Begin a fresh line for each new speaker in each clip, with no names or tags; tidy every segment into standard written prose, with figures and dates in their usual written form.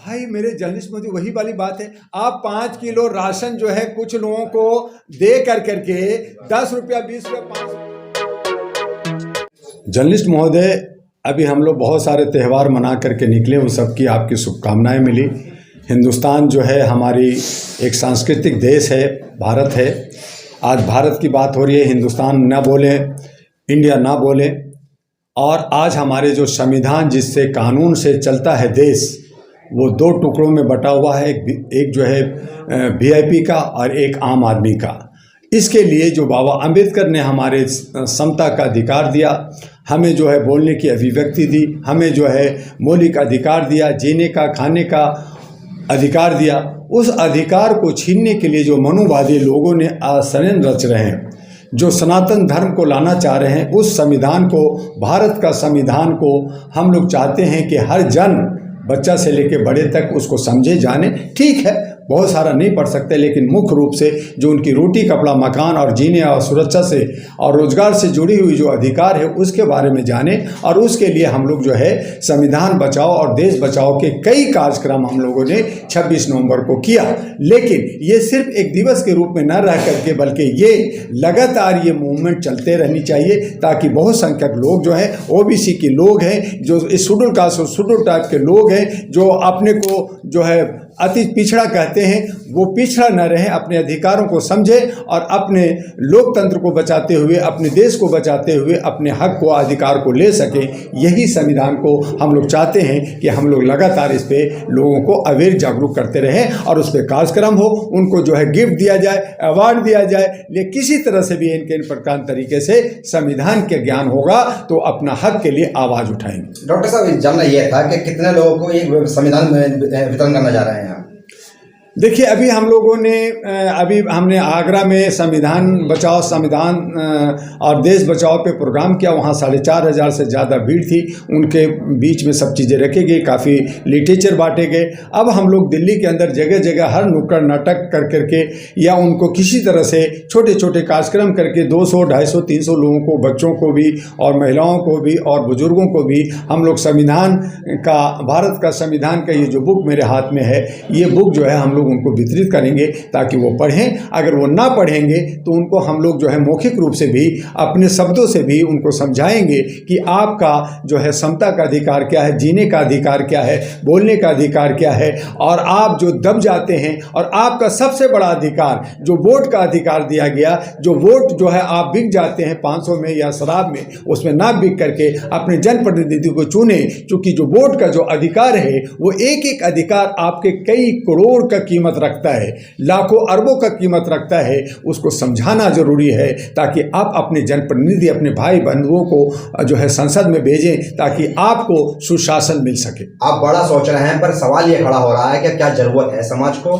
भाई मेरे जर्नलिस्ट में वही वाली बात है। आप 5 किलो राशन जो है कुछ लोगों को दे करके 10 रुपया 20 रुपया 5। जर्नलिस्ट महोदय, अभी हम लोग बहुत सारे त्यौहार मना करके निकले, उन सबकी आपकी शुभकामनाएं मिली। हिंदुस्तान जो है हमारी एक सांस्कृतिक देश है, भारत है। आज भारत की बात हो रही है, हिंदुस्तान ना बोलें, इंडिया ना बोलें। और आज हमारे जो संविधान जिससे कानून से चलता है देश, वो 2 टुकड़ों में बटा हुआ है। एक जो है वीआईपी का और एक आम आदमी का। इसके लिए जो बाबा अंबेडकर ने हमारे समता का अधिकार दिया, हमें जो है बोलने की अभिव्यक्ति दी, हमें जो है मौलिक अधिकार दिया, जीने का खाने का अधिकार दिया, उस अधिकार को छीनने के लिए जो मनुवादी लोगों ने षड्यंत्र रच रहे हैं, जो सनातन धर्म को लाना चाह रहे हैं, उस संविधान को, भारत का संविधान को हम लोग चाहते हैं कि हर जन, बच्चा से लेकर बड़े तक उसको समझे, जाने। ठीक है, बहुत सारा नहीं पढ़ सकते, लेकिन मुख्य रूप से जो उनकी रोटी कपड़ा मकान और जीने और सुरक्षा से और रोजगार से जुड़ी हुई जो अधिकार है उसके बारे में जाने। और उसके लिए हम लोग जो है संविधान बचाओ और देश बचाओ के कई कार्यक्रम हम लोगों ने 26 नवंबर को किया। लेकिन ये सिर्फ एक दिवस के रूप में न रह करके, बल्कि ये लगातार ये मूवमेंट चलते रहनी चाहिए, ताकि बहुत संख्यक लोग जो है ओबीसी के लोग हैं, जो इस शेड्यूल कास्ट और शेड्यूल टाइप के लोग हैं, जो अपने को जो है अति पिछड़ा कहते हैं, वो पिछड़ा न रहे, अपने अधिकारों को समझे और अपने लोकतंत्र को बचाते हुए, अपने देश को बचाते हुए अपने हक को, अधिकार को ले सके। यही संविधान को हम लोग चाहते हैं कि हम लोग लगातार इस पे लोगों को अवेयर जागरूक करते रहें और उस पर कार्यक्रम हो, उनको जो है गिफ्ट दिया जाए, अवार्ड दिया जाए। लेकिन किसी तरह से भी इनके इन प्रकार तरीके से संविधान के ज्ञान होगा तो अपना हक के लिए आवाज़ उठाएंगे।
डॉक्टर साहब, जानना यह था कि कितने लोगों को ये संविधान वितरण करना जा रहे हैं?
देखिए, अभी हम लोगों ने हमने आगरा में संविधान बचाओ, संविधान और देश बचाओ पे प्रोग्राम किया। वहाँ 4,500 से ज़्यादा भीड़ थी। उनके बीच में सब चीज़ें रखी गई, काफ़ी लिटरेचर बांटे गए। अब हम लोग दिल्ली के अंदर जगह जगह हर नुक्कड़ नाटक कर करके या उनको किसी तरह से छोटे छोटे कार्यक्रम करके 200, 250, 300 लोगों को, बच्चों को भी और महिलाओं को भी और बुजुर्गों को भी हम लोग संविधान का, भारत का संविधान का ये जो बुक मेरे हाथ में है, ये बुक जो है हम उनको वितरित करेंगे ताकि वो पढ़ें। अगर वो ना पढ़ेंगे तो उनको हम लोग जो है मौखिक रूप से भी, अपने शब्दों से भी उनको समझाएंगे कि आपका जो है समता का अधिकार क्या है, जीने का अधिकार क्या है, बोलने का अधिकार क्या है। और आप जो दब जाते हैं, और आपका सबसे बड़ा अधिकार जो वोट का अधिकार दिया गया, जो वोट जो है आप बिक जाते हैं 500 में या शराब में, उसमें ना बिक करके अपने जनप्रतिनिधि को चुने। क्योंकि जो वोट का जो अधिकार है वो एक एक अधिकार आपके कई करोड़ का कीमत रखता है, लाखों अरबों का कीमत रखता है। उसको समझाना जरूरी है ताकि आप अपने जनप्रतिनिधि, अपने भाई बंधुओं को जो है संसद में भेजें ताकि आपको सुशासन मिल सके।
आप बड़ा सोच रहे हैं, पर सवाल ये खड़ा हो रहा है कि क्या जरूरत है समाज को?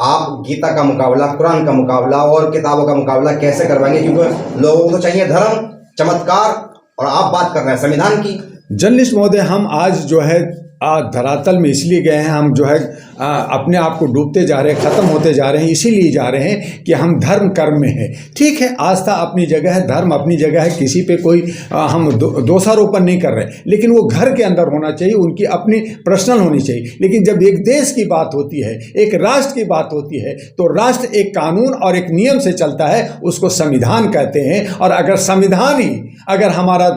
आप गीता का मुकाबला, कुरान का मुकाबला और किताबों का मुकाबला कैसे करवाएंगे? क्योंकि लोगों को चाहिए धर्म, चमत्कार, और आप बात कर रहे हैं संविधान की।
जर्नलिस्ट महोदय, हम आज जो है धरातल में इसलिए गए हैं, हम जो है अपने आप को डूबते जा रहे हैं, ख़त्म होते जा रहे हैं, इसीलिए जा रहे हैं कि हम धर्म कर्म में हैं। ठीक है, आस्था अपनी जगह है, धर्म अपनी जगह है, किसी पे कोई हम दोषारोपण नहीं कर रहे, लेकिन वो घर के अंदर होना चाहिए, उनकी अपनी पर्सनल होनी चाहिए। लेकिन जब एक देश की बात होती है, एक राष्ट्र की बात होती है, तो राष्ट्र एक कानून और एक नियम से चलता है, उसको संविधान कहते हैं। और अगर संविधान ही अगर हमारा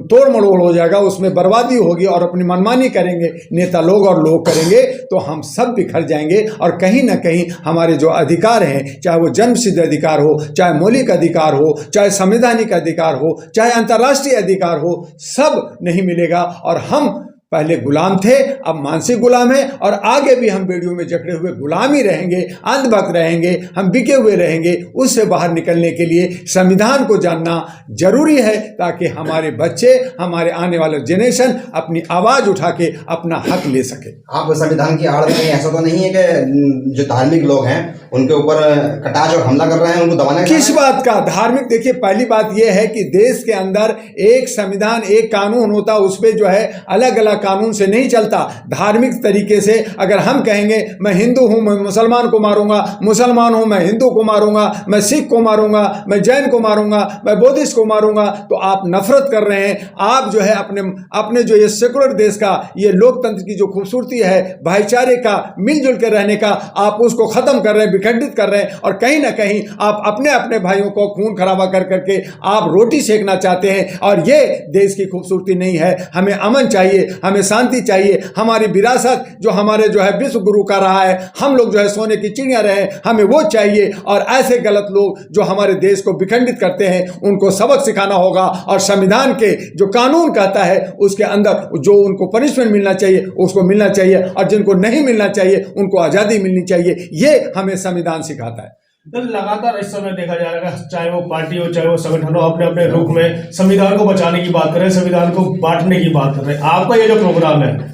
तोड़ मड़ोड़ हो जाएगा, उसमें बर्बादी होगी और अपनी मनमानी करेंगे नेता लोग और लोग करेंगे, तो हम सब बिखर जाएंगे। और कहीं ना कहीं हमारे जो अधिकार हैं, चाहे वो जन्मसिद्ध अधिकार हो, चाहे मौलिक अधिकार हो, चाहे संवैधानिक अधिकार हो, चाहे अंतर्राष्ट्रीय अधिकार हो, सब नहीं मिलेगा। और हम पहले गुलाम थे, अब मानसिक गुलाम है, और आगे भी हम बेड़ियों में जकड़े हुए गुलाम ही रहेंगे, अंधभक्त रहेंगे, हम बिके हुए रहेंगे। उससे बाहर निकलने के लिए संविधान को जानना जरूरी है, ताकि हमारे बच्चे, हमारे आने वाला जनरेशन अपनी आवाज़ उठा के अपना हक ले सके।
आप संविधान की आड़ में ऐसा तो नहीं है कि जो धार्मिक लोग हैं उनके ऊपर कटाक्ष और हमला कर रहे हैं, उनको दबाने?
किस बात का धार्मिक? देखिए, पहली बात यह है कि देश के अंदर एक संविधान, एक कानून होता है, उस पर जो है अलग अलग कानून से नहीं चलता। धार्मिक तरीके से अगर हम कहेंगे मैं हिंदू हूं, मैं मुसलमान को मारूंगा, मुसलमान हूं मैं हिंदू को मारूंगा, मैं सिख को मारूंगा, मैं जैन को मारूंगा, मैं बौद्धिस्ट को मारूंगा, तो आप नफरत कर रहे हैं। आप जो है अपने जो ये सेकुलर देश का, ये लोकतंत्र की जो खूबसूरती है, भाईचारे का, मिलजुल के रहने का, आप उसको खत्म कर रहे हैं, विखंडित कर रहे हैं। और कहीं ना कहीं आप अपने अपने भाइयों को खून खराबा कर करके आप रोटी सेकना चाहते हैं। और ये देश की खूबसूरती नहीं है। हमें अमन चाहिए, हमें शांति चाहिए। हमारी विरासत जो हमारे जो है विश्व गुरु का रहा है, हम लोग जो है सोने की चिड़िया रहे, हमें वो चाहिए। और ऐसे गलत लोग जो हमारे देश को विखंडित करते हैं, उनको सबक सिखाना होगा। और संविधान के जो कानून कहता है उसके अंदर जो उनको पनिशमेंट मिलना चाहिए उसको मिलना चाहिए, और जिनको नहीं मिलना चाहिए उनको आज़ादी मिलनी चाहिए। ये हमें संविधान सिखाता है।
तो लगातार इस समय देखा जा रहा है, चाहे वो पार्टी हो चाहे वो संगठन हो, अपने अपने रुख में संविधान को बचाने की बात कर रहे हैं, संविधान को बांटने की बात कर रहे हैं। आपका ये जो प्रोग्राम है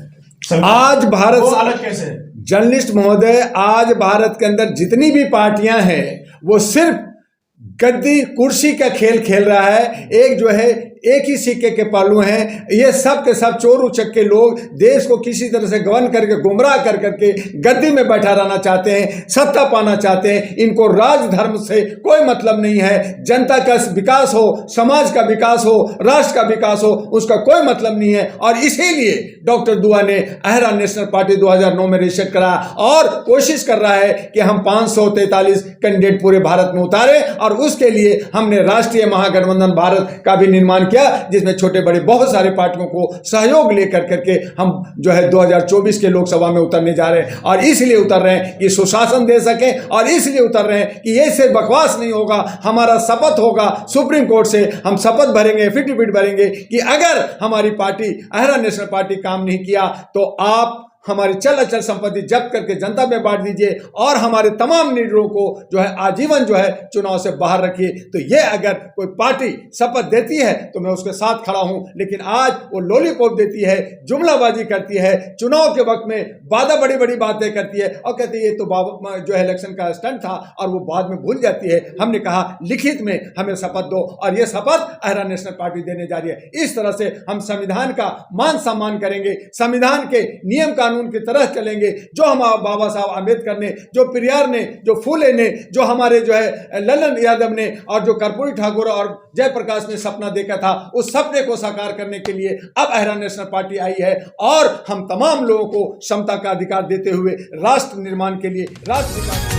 आज भारत
वो अलग कैसे है?
जर्नलिस्ट महोदय, आज भारत के अंदर जितनी भी पार्टियां हैं वो सिर्फ गद्दी कुर्सी का खेल खेल रहा है। एक जो है एक ही सिक्के के पहलू हैं। ये सब के सब चोर उचक्के लोग देश को किसी तरह से गवर्न करके गुमराह कर करके गद्दी में बैठा रहना चाहते हैं, सत्ता पाना चाहते हैं। इनको राजधर्म से कोई मतलब नहीं है। जनता का विकास हो, समाज का विकास हो, राष्ट्र का विकास हो, उसका कोई मतलब नहीं है। और इसीलिए डॉक्टर दुआ ने अहरा नेशनल पार्टी 2009 में रजिस्टर करा और कोशिश कर रहा है कि हम 543 कैंडिडेट पूरे भारत में उतारें। और उसके लिए हमने राष्ट्रीय महागठबंधन भारत का भी निर्माण किया, जिसमें छोटे बड़े बहुत सारे पार्टियों को सहयोग लेकर करके हम जो है 2024 के लोकसभा में उतरने जा रहे हैं। और इसलिए उतर रहे हैं कि सुशासन दे सकें, और इसलिए उतर रहे हैं कि ये से बकवास नहीं होगा। हमारा शपथ होगा सुप्रीम कोर्ट से, हम शपथ भरेंगे, एफिडेविट भरेंगे कि अगर हमारी पार्टी अहरा नेशनल पार्टी काम नहीं किया तो आप हमारी चल अचल संपत्ति जब्त करके जनता में बांट दीजिए, और हमारे तमाम लीडरों को जो है आजीवन जो है चुनाव से बाहर रखिए। तो ये अगर कोई पार्टी शपथ देती है तो मैं उसके साथ खड़ा हूं। लेकिन आज वो लॉलीपॉप देती है, जुमलाबाजी करती है, चुनाव के वक्त में बड़ी बड़ी बातें करती है और कहती है ये तो जो है इलेक्शन का स्टंट था, और वो बाद में भूल जाती है। हमने कहा लिखित में हमें शपथ दो, और ये शपथ अहरा नेशनल पार्टी देने जा रही है। इस तरह से हम संविधान का मान सम्मान करेंगे, संविधान के नियम कानून की तरह चलेंगे, जो हम बाबा साहब आंबेडकर ने, जो पेरियार ने, जो फूले ने, जो हमारे जो है ललन यादव ने, और जो कर्पूरी ठाकुर और जयप्रकाश ने सपना देखा था, उस सपने को साकार करने के लिए अब अहरा नेशनल पार्टी आई है। और हम तमाम लोगों को समता का अधिकार देते हुए राष्ट्र निर्माण के लिए राष्ट्र